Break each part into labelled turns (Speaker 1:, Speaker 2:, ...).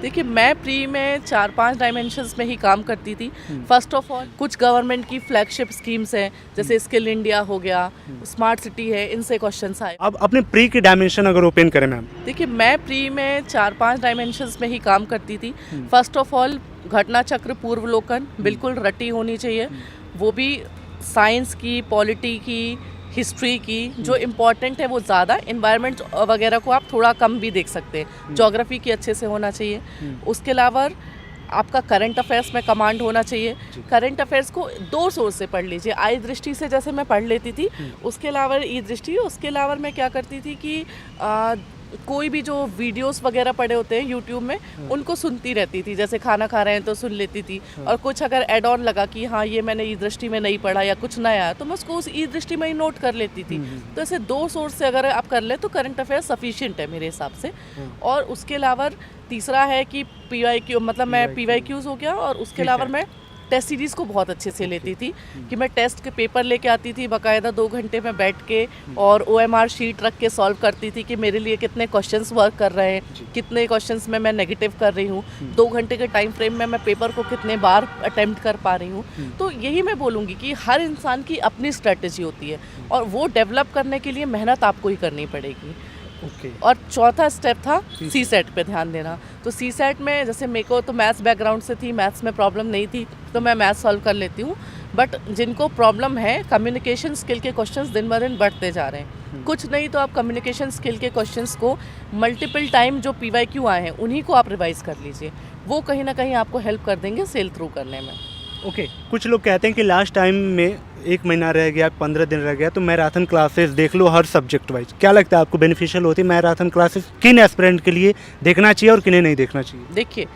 Speaker 1: देखिए, मैं प्री में 4-5 डायमेंशंस में ही काम करती थी। फर्स्ट ऑफ ऑल कुछ गवर्नमेंट की फ्लैगशिप स्कीम्स हैं, जैसे स्किल इंडिया हो गया, स्मार्ट सिटी है, इनसे क्वेश्चंस आए।
Speaker 2: अब अपने प्री की डायमेंशन अगर ओपन करें मैम।
Speaker 1: देखिए, मैं प्री में 4-5 डायमेंशंस में ही काम करती थी। फर्स्ट ऑफ ऑल घटना चक्र पूर्वलोकन बिल्कुल रटी होनी चाहिए, वो भी साइंस की, पॉलिटी की, हिस्ट्री की। जो इम्पॉर्टेंट है वो ज़्यादा, इन्वायरमेंट वगैरह को आप थोड़ा कम भी देख सकते हैं। ज्योग्राफी की अच्छे से होना चाहिए। उसके अलावा आपका करंट अफेयर्स में कमांड होना चाहिए। करंट अफेयर्स को 2 सोर्स से पढ़ लीजिए। आई दृष्टि से जैसे मैं पढ़ लेती थी, उसके अलावा ई दृष्टि। उसके अलावा मैं क्या करती थी कि कोई भी जो वीडियोस वगैरह पड़े होते हैं यूट्यूब में, उनको सुनती रहती थी। जैसे खाना खा रहे हैं तो सुन लेती थी, और कुछ अगर एड ऑन लगा कि हाँ ये मैंने ई दृष्टि में नहीं पढ़ा या कुछ नया है, तो मैं उसको उस ई दृष्टि में ही नोट कर लेती थी। तो ऐसे 2 सोर्स से अगर आप कर ले तो करंट अफेयर सफिशिएंट है मेरे हिसाब से। और उसके अलावा तीसरा है कि PYQ, मतलब मैं PYQs हो गया, और उसके अलावा मैं टेस्ट सीरीज़ को बहुत अच्छे से लेती थी कि मैं टेस्ट के पेपर लेके आती थी बाकायदा 2 घंटे में बैठ के, और OMR शीट रख के सॉल्व करती थी कि मेरे लिए कितने क्वेश्चंस वर्क कर रहे हैं, कितने क्वेश्चंस में मैं नेगेटिव कर रही हूँ, 2 घंटे के टाइम फ्रेम में मैं पेपर को कितने बार अटेम्प्ट कर पा रही हूँ। तो यही मैं बोलूँगी कि हर इंसान की अपनी स्ट्रेटजी होती है, और वो डेवलप करने के लिए मेहनत आपको ही करनी पड़ेगी। और चौथा स्टेप था CSET पे ध्यान देना। तो CSET में जैसे मेरे को तो मैथ्स बैकग्राउंड से थी, मैथ्स में प्रॉब्लम नहीं थी, तो मैं मैथ्स सॉल्व कर लेती हूँ। बट जिनको प्रॉब्लम है, कम्युनिकेशन स्किल के क्वेश्चंस दिन ब दिन बढ़ते जा रहे हैं। कुछ नहीं तो आप कम्युनिकेशन स्किल के क्वेश्चंस को मल्टीपल टाइम जो PYQ आए हैं उन्हीं को आप रिवाइज कर लीजिए। वो कहीं ना कहीं आपको हेल्प कर देंगे सेल थ्रू करने में।
Speaker 2: कुछ लोग कहते हैं कि लास्ट टाइम में 1 महीना रह गया, 15 दिन रह गया, तो मैराथन क्लासेस देख लो हर सब्जेक्ट वाइज। क्या लगता है आपको, बेनिफिशियल होती है मैराथन क्लासेस? किन एस्पिरेंट के लिए देखना चाहिए और किन्हें नहीं देखना चाहिए?
Speaker 1: देखिए,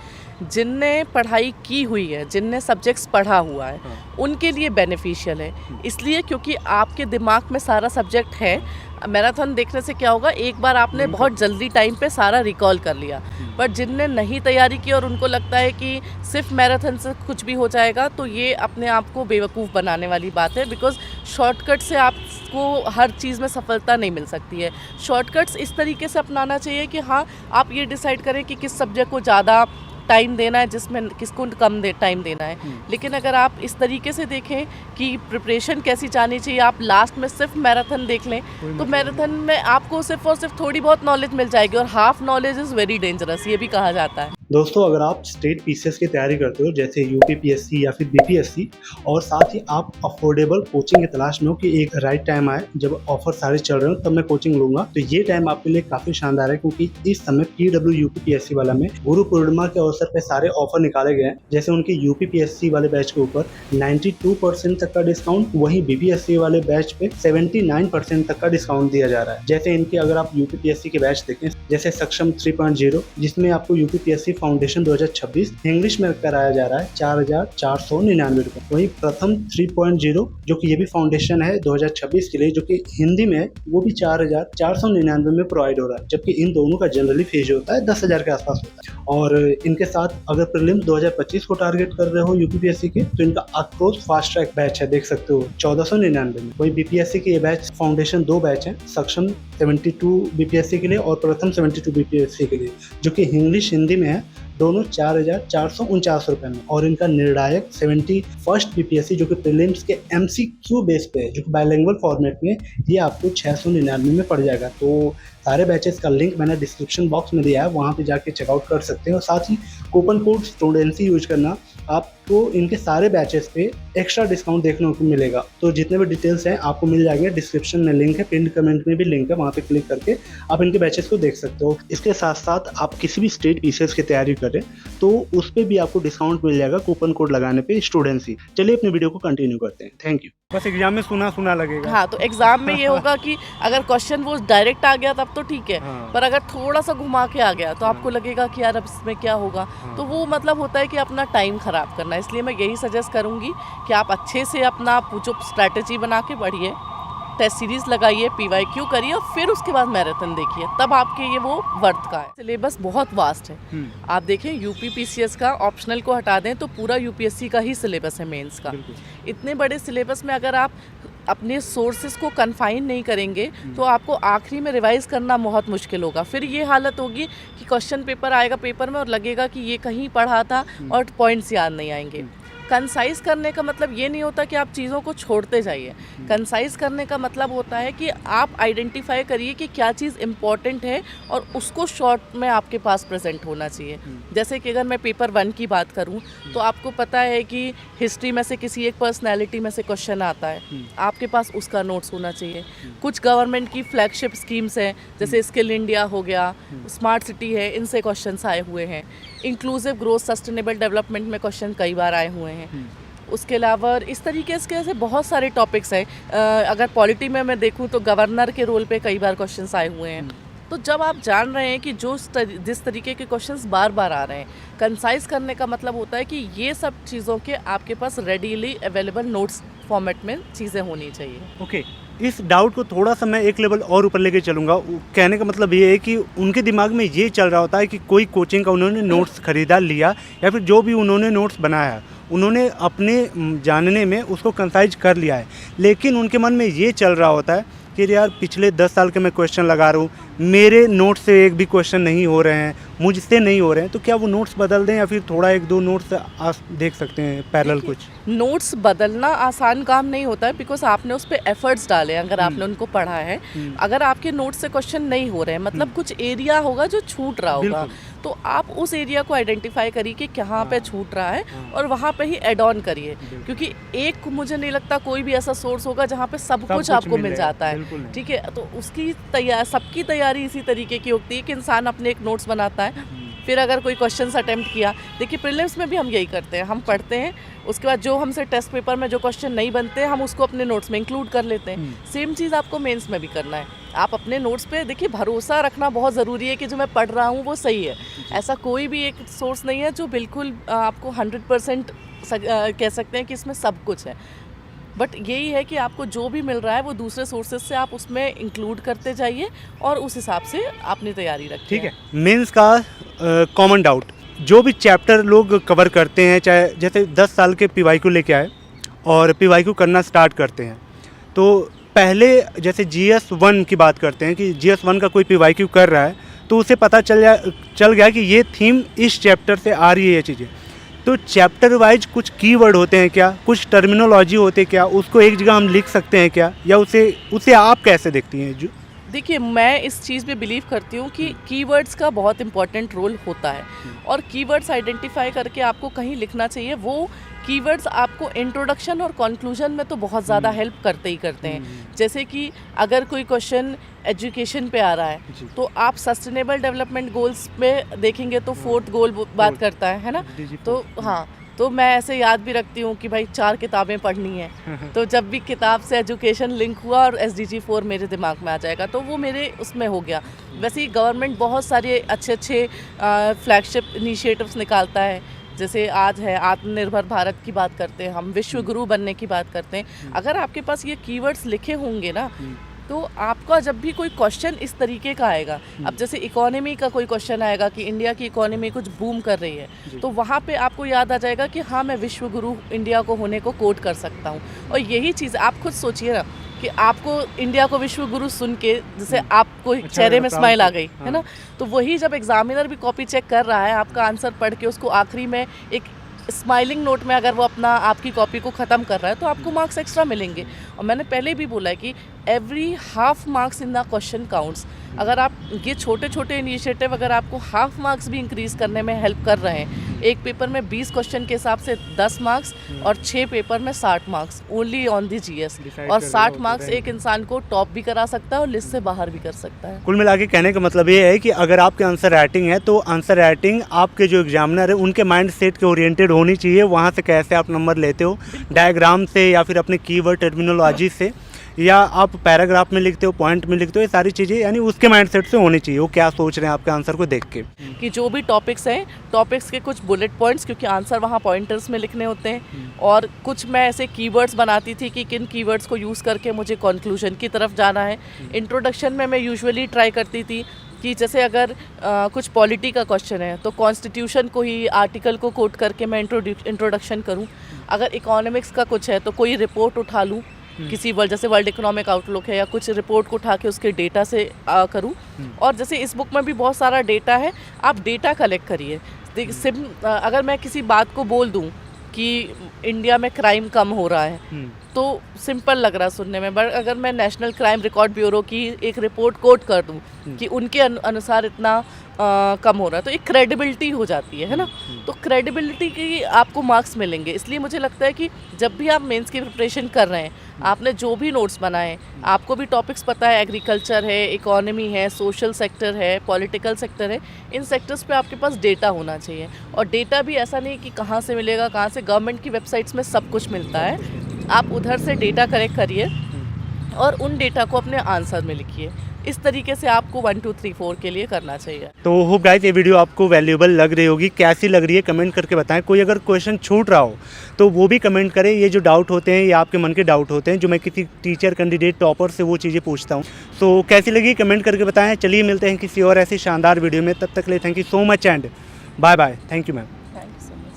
Speaker 1: जिनने पढ़ाई की हुई है, जिनने सब्जेक्ट्स पढ़ा हुआ है, उनके लिए बेनिफिशियल है। इसलिए क्योंकि आपके दिमाग में सारा सब्जेक्ट है। मैराथन देखने से क्या होगा, एक बार आपने बहुत जल्दी टाइम पे सारा रिकॉल कर लिया। बट जिनने नहीं तैयारी की और उनको लगता है कि सिर्फ मैराथन से कुछ भी हो जाएगा, तो ये अपने आप को बेवकूफ़ बनाने वाली बात है। बिकॉज शॉर्टकट से आपको हर चीज़ में सफलता नहीं मिल सकती है। शॉर्टकट्स इस तरीके से अपनाना चाहिए कि हाँ, आप ये डिसाइड करें कि किस सब्जेक्ट को ज़्यादा टाइम देना है, जिसमें किसको कम टाइम देना है। लेकिन अगर आप इस तरीके से देखें कि प्रिपरेशन कैसी जानी चाहिए, आप लास्ट में सिर्फ मैराथन देख लें, तो मैराथन में आपको सिर्फ और सिर्फ थोड़ी बहुत नॉलेज मिल जाएगी, और half knowledge is very dangerous, ये भी कहा जाता है।
Speaker 2: दोस्तों, अगर आप स्टेट PCS की तैयारी करते हो, जैसे UPPSC या फिर BPSC, और साथ ही आप अफोर्डेबल कोचिंग की तलाश में हो कि एक राइट टाइम आए जब ऑफर सारे चल रहे हो तब मैं कोचिंग लूंगा, तो ये टाइम आपके लिए काफी शानदार है, क्योंकि इस समय PW UPPSC वाला में गुरु पूर्णिमा के अवसर पे सारे ऑफर निकाले गए हैं। जैसे उनके UPPSC वाले बैच के ऊपर 92% तक का डिस्काउंट, वहीं BPSC वाले बैच पे 79% तक का डिस्काउंट दिया जा रहा है। जैसे इनके अगर आप UPPSC के बैच देखें, जैसे सक्षम 3.0, जिसमें आपको UPPSC फाउंडेशन 2026 इंग्लिश में कराया जा रहा है 4,499 रुपये। वहीं प्रथम 3.0 जो कि ये भी फाउंडेशन है 2026 के लिए, जो कि हिंदी में है, वो भी 4,499 में प्रोवाइड हो रहा है। जबकि इन दोनों का जनरली फीस होता है 10,000 के आसपास होता है। और इनके साथ अगर प्रीलिम्स 2025 को टारगेट कर रहे हो UPPSC के, तो इनका अप्रोच फास्ट ट्रैक बैच है, देख सकते हो 1499 में। वही BPSC के ये बैच फाउंडेशन 2 बैच है, सक्षम 72 BPSC के लिए और प्रथम 72 BPSC के लिए, जो कि इंग्लिश हिंदी में है, दोनों 4,449 रुपये में। और इनका निर्णायक 71st BPSC जो कि प्रीलिम्स के MCQ बेस पे है, जो कि बाइलिंगुअल फॉर्मेट में, ये आपको 699 में पड़ जाएगा। तो सारे बैचेस का लिंक मैंने डिस्क्रिप्शन बॉक्स में दिया है, वहाँ पे जाके चेकआउट कर सकते हैं। और साथ ही कूपन कोड स्टूडेंसी यूज करना, आपको इनके सारे बैचेस पे एक्स्ट्रा डिस्काउंट देखने को मिलेगा। तो जितने भी डिटेल्स हैं आपको मिल जाएंगे, डिस्क्रिप्शन में लिंक है, पिन कमेंट में भी लिंक है, वहाँ पे क्लिक करके आप इनके बैचेस को देख सकते हो। इसके साथ साथ आप किसी भी स्टेट PCS की तैयारी करें तो उस पर भी आपको डिस्काउंट मिल जाएगा कूपन कोड लगाने पे, स्टूडेंसी। चलिए अपने वीडियो को कंटिन्यू करते हैं। Thank you. बस एग्जाम में सुना लगेगा।
Speaker 1: हाँ, तो एग्जाम में ये होगा कि अगर क्वेश्चन वो डायरेक्ट आ गया तब तो ठीक है, पर अगर थोड़ा सा घुमा के आ गया तो आपको लगेगा कि यार अब इसमें क्या होगा। तो वो मतलब होता है कि अपना टाइम खराब करना। इसलिए मैं यही सजेस्ट करूँगी कि आप अच्छे से अपना जो स्ट्रैटेजी बना के बढ़िए, टेस्ट सीरीज लगाइए, PYQ करिए, और फिर उसके बाद मैराथन देखिए, तब आपके ये वो वर्थ का है। सिलेबस बहुत वास्ट है। आप देखें UPPCS का ऑप्शनल को हटा दें तो पूरा UPSC का ही सिलेबस है मेंस का। इतने बड़े सिलेबस में अगर आप अपने सोर्सेज को कन्फाइन नहीं करेंगे तो आपको आखिरी में रिवाइज करना बहुत मुश्किल होगा। फिर ये हालत होगी कि क्वेश्चन पेपर आएगा पेपर में और लगेगा कि ये कहीं पढ़ा था और पॉइंट्स याद नहीं आएंगे। कंसाइज करने का मतलब ये नहीं होता कि आप चीज़ों को छोड़ते जाइए। कंसाइज करने का मतलब होता है कि आप आइडेंटिफाई करिए कि क्या चीज़ इम्पॉर्टेंट है और उसको शॉर्ट में आपके पास प्रेजेंट होना चाहिए। जैसे कि अगर मैं पेपर 1 की बात करूं तो आपको पता है कि हिस्ट्री में से किसी एक पर्सनैलिटी में से क्वेश्चन आता है, आपके पास उसका नोट्स होना चाहिए। कुछ गवर्नमेंट की फ्लैगशिप स्कीम्स हैं जैसे स्किल इंडिया हो गया, स्मार्ट सिटी है, इनसे क्वेश्चन आए हुए हैं। इंक्लूसिव ग्रोथ सस्टेनेबल डेवलपमेंट में क्वेश्चन कई बार आए हुए हैं। उसके अलावा इस तरीके से ऐसे बहुत सारे टॉपिक्स हैं। अगर पॉलिटी में मैं देखूं तो गवर्नर के रोल पे कई बार क्वेश्चंस आए हुए हैं। तो जब आप जान रहे हैं कि जिस तरीके के क्वेश्चंस बार बार आ रहे हैं, कंसाइज करने का मतलब होता है कि ये सब चीज़ों के आपके पास रेडीली अवेलेबल नोट्स फॉर्मेट में चीज़ें होनी चाहिए।
Speaker 2: ओके, इस डाउट को थोड़ा सा मैं एक लेवल और ऊपर लेके चलूँगा। कहने का मतलब ये है कि उनके दिमाग में ये चल रहा होता है कि कोई कोचिंग का उन्होंने नोट्स खरीदा लिया या फिर जो भी उन्होंने नोट्स बनाया उन्होंने अपने जानने में उसको कंसाइज कर लिया है, लेकिन उनके मन में ये चल रहा होता है कि यार पिछले 10 साल के मैं क्वेश्चन लगा रहा हूँ, मेरे नोट्स से एक भी क्वेश्चन नहीं हो रहे हैं, मुझसे नहीं हो रहे हैं, तो क्या वो नोट्स बदल दें या फिर थोड़ा 1-2 नोट्स देख सकते हैं पैरेलल कुछ?
Speaker 1: नोट्स बदलना आसान काम नहीं होता है बिकॉज आपने उस पर एफर्ट्स डाले हैं। अगर आपने उनको पढ़ा है, अगर आपके नोट्स से क्वेश्चन नहीं हो रहे हैं मतलब कुछ एरिया होगा जो छूट रहा होगा, तो आप उस एरिया को आइडेंटिफाई करिए कि कहाँ पे छूट रहा है और वहाँ पे ही एड ऑन करिए। क्योंकि एक मुझे नहीं लगता कोई भी ऐसा सोर्स होगा जहाँ पे सब कुछ आपको मिल जाता है, ठीक है। तो उसकी सबकी तैयारी इसी तरीके की होती है कि इंसान अपने एक नोट्स बनाता है, फिर अगर कोई क्वेश्चन अटेम्प्ट किया, देखिए प्रीलिम्स में भी हम यही करते हैं, हम पढ़ते हैं, उसके बाद जो हमसे टेस्ट पेपर में जो क्वेश्चन नहीं बनते हम उसको अपने नोट्स में इंक्लूड कर लेते हैं। सेम चीज़ आपको मेंस में भी करना है। आप अपने नोट्स पे देखिए भरोसा रखना बहुत ज़रूरी है कि जो मैं पढ़ रहा हूँ वो सही है। ऐसा कोई भी एक सोर्स नहीं है जो बिल्कुल आपको 100% कह सकते हैं कि इसमें सब कुछ है, बट यही है कि आपको जो भी मिल रहा है वो दूसरे सोर्सेज से आप उसमें इंक्लूड करते जाइए और उस हिसाब से अपनी तैयारी रखिए।
Speaker 2: ठीक है। मेंस का कॉमन डाउट जो भी चैप्टर लोग कवर करते हैं, चाहे जैसे 10 साल के PYQ लेके आए और PYQ करना स्टार्ट करते हैं, तो पहले जैसे GS1 की बात करते हैं कि GS1 का कोई PYQ कर रहा है तो उसे पता चल गया कि ये थीम इस चैप्टर से आ रही है ये चीज़ें। तो चैप्टर वाइज कुछ कीवर्ड होते हैं क्या, कुछ टर्मिनोलॉजी होते हैं क्या, उसको एक जगह हम लिख सकते हैं क्या, या उसे आप कैसे देखती हैं? जो
Speaker 1: देखिए मैं इस चीज़ पे बिलीव करती हूँ कि कीवर्ड्स का बहुत इंपॉर्टेंट रोल होता है और कीवर्ड्स आइडेंटिफाई करके आपको कहीं लिखना चाहिए। वो कीवर्ड्स आपको इंट्रोडक्शन और कंक्लूजन में तो बहुत ज़्यादा हेल्प करते ही करते हैं। जैसे कि अगर कोई क्वेश्चन एजुकेशन पे आ रहा है तो आप सस्टेनेबल डेवलपमेंट गोल्स में देखेंगे तो 4th गोल बात करता है ना। तो हाँ, तो मैं ऐसे याद भी रखती हूँ कि भाई 4 किताबें पढ़नी है, तो जब भी किताब से एजुकेशन लिंक हुआ और SDG 4 मेरे दिमाग में आ जाएगा, तो वो मेरे उसमें हो गया। वैसे ही गवर्नमेंट बहुत सारे अच्छे फ्लैगशिप इनिशिएटिव्स निकालता है, जैसे आज है आत्मनिर्भर भारत की बात करते हैं, हम विश्व गुरु बनने की बात करते हैं। अगर आपके पास ये कीवर्ड्स लिखे होंगे ना तो आपका जब भी कोई क्वेश्चन इस तरीके का आएगा, अब जैसे इकोनॉमी का कोई क्वेश्चन आएगा कि इंडिया की इकोनॉमी कुछ बूम कर रही है, तो वहाँ पे आपको याद आ जाएगा कि हाँ मैं विश्व गुरु इंडिया को होने को कोट कर सकता हूँ। और यही चीज़ आप खुद सोचिए ना कि आपको इंडिया को विश्व गुरु सुन के जैसे आपको चेहरे में स्माइल आ गई है ना, तो वही जब एग्जामिनर भी कॉपी चेक कर रहा है आपका आंसर पढ़ के उसको आखिरी में एक स्माइलिंग नोट में अगर वो अपना आपकी कॉपी को ख़त्म कर रहा है तो आपको मार्क्स एक्स्ट्रा मिलेंगे। और मैंने पहले भी बोला है कि every half marks in the question counts. अगर आप ये छोटे छोटे इनिशिएटिव अगर आपको हाफ मार्क्स भी इंक्रीज़ करने में हेल्प कर रहे हैं, एक पेपर में 20 क्वेश्चन के हिसाब से 10 मार्क्स और 6 पेपर में 60 marks only on the GS, और 60 मार्क्स एक इंसान को टॉप भी करा सकता है और लिस्ट से बाहर भी कर सकता है।
Speaker 2: कुल मिला के कहने का मतलब ये है कि अगर आपके आंसर राइटिंग है तो आंसर राइटिंग आपके जो एग्जामिनर है उनके माइंड सेट के ओरिएंटेड होनी चाहिए। वहाँ से कैसे आप नंबर लेते हो, डायग्राम से या फिर अपने कीवर्ड टर्मिनोलॉजी से, या आप पैराग्राफ में लिखते हो, पॉइंट में लिखते हो, ये सारी चीज़ें यानी उसके माइंडसेट से होनी चाहिए, वो क्या सोच रहे हैं आपके आंसर को देख के।
Speaker 1: कि जो भी टॉपिक्स हैं, टॉपिक्स के कुछ बुलेट पॉइंट्स, क्योंकि आंसर वहाँ पॉइंटर्स में लिखने होते हैं, और कुछ मैं ऐसे कीवर्ड्स बनाती थी कि किन कीवर्ड्स को यूज़ करके मुझे कंक्लूजन की तरफ जाना है। इंट्रोडक्शन में मैं यूजुअली ट्राई करती थी कि जैसे अगर कुछ पॉलिटी का क्वेश्चन है तो कॉन्स्टिट्यूशन को ही आर्टिकल को कोट करके मैं इंट्रोडक्शन करूं। अगर इकोनॉमिक्स का कुछ है तो कोई रिपोर्ट उठा लूं किसी वर्ल्ड जैसे वर्ल्ड इकोनॉमिक आउटलुक है या कुछ रिपोर्ट को उठा के उसके डेटा से करूँ। और जैसे इस बुक में भी बहुत सारा डेटा है, आप डेटा कलेक्ट करिए। अगर मैं किसी बात को बोल दूँ कि इंडिया में क्राइम कम हो रहा है तो सिंपल लग रहा सुनने में, बट अगर मैं नेशनल क्राइम रिकॉर्ड ब्यूरो की एक रिपोर्ट कोट कर दूं कि उनके अनुसार इतना कम हो रहा है तो एक क्रेडिबिलिटी हो जाती है ना। तो क्रेडिबिलिटी की आपको मार्क्स मिलेंगे। इसलिए मुझे लगता है कि जब भी आप मेंस की प्रिपरेशन कर रहे हैं, आपने जो भी नोट्स बनाए, आपको भी टॉपिक्स पता है, एग्रीकल्चर है, इकोनॉमी है, सोशल सेक्टर है, पॉलिटिकल सेक्टर है, इन सेक्टर्स पे आपके पास डेटा होना चाहिए। और डेटा भी ऐसा नहीं कि कहाँ से मिलेगा, कहाँ से, गवर्नमेंट की वेबसाइट्स में सब कुछ मिलता है। आप उधर से डेटा कलेक्ट करिए और उन डेटा को अपने आंसर में लिखिए। इस तरीके से आपको 1 2 3 4 के लिए करना चाहिए।
Speaker 2: तो होप गाइस ये वीडियो आपको वैल्यूएबल लग रही होगी। कैसी लग रही है कमेंट करके बताएं। कोई अगर क्वेश्चन छूट रहा हो तो वो भी कमेंट करें। ये जो डाउट होते हैं ये आपके मन के डाउट होते हैं जो मैं किसी टीचर, कैंडिडेट, टॉपर से वो चीज़ें पूछता हूँ। तो कैसी लगी कमेंट करके बताएं। चलिए मिलते हैं किसी और ऐसी शानदार वीडियो में। तब तक के लिए thank you so much and bye bye. Thank you ma'am.
Speaker 1: Thank you so much.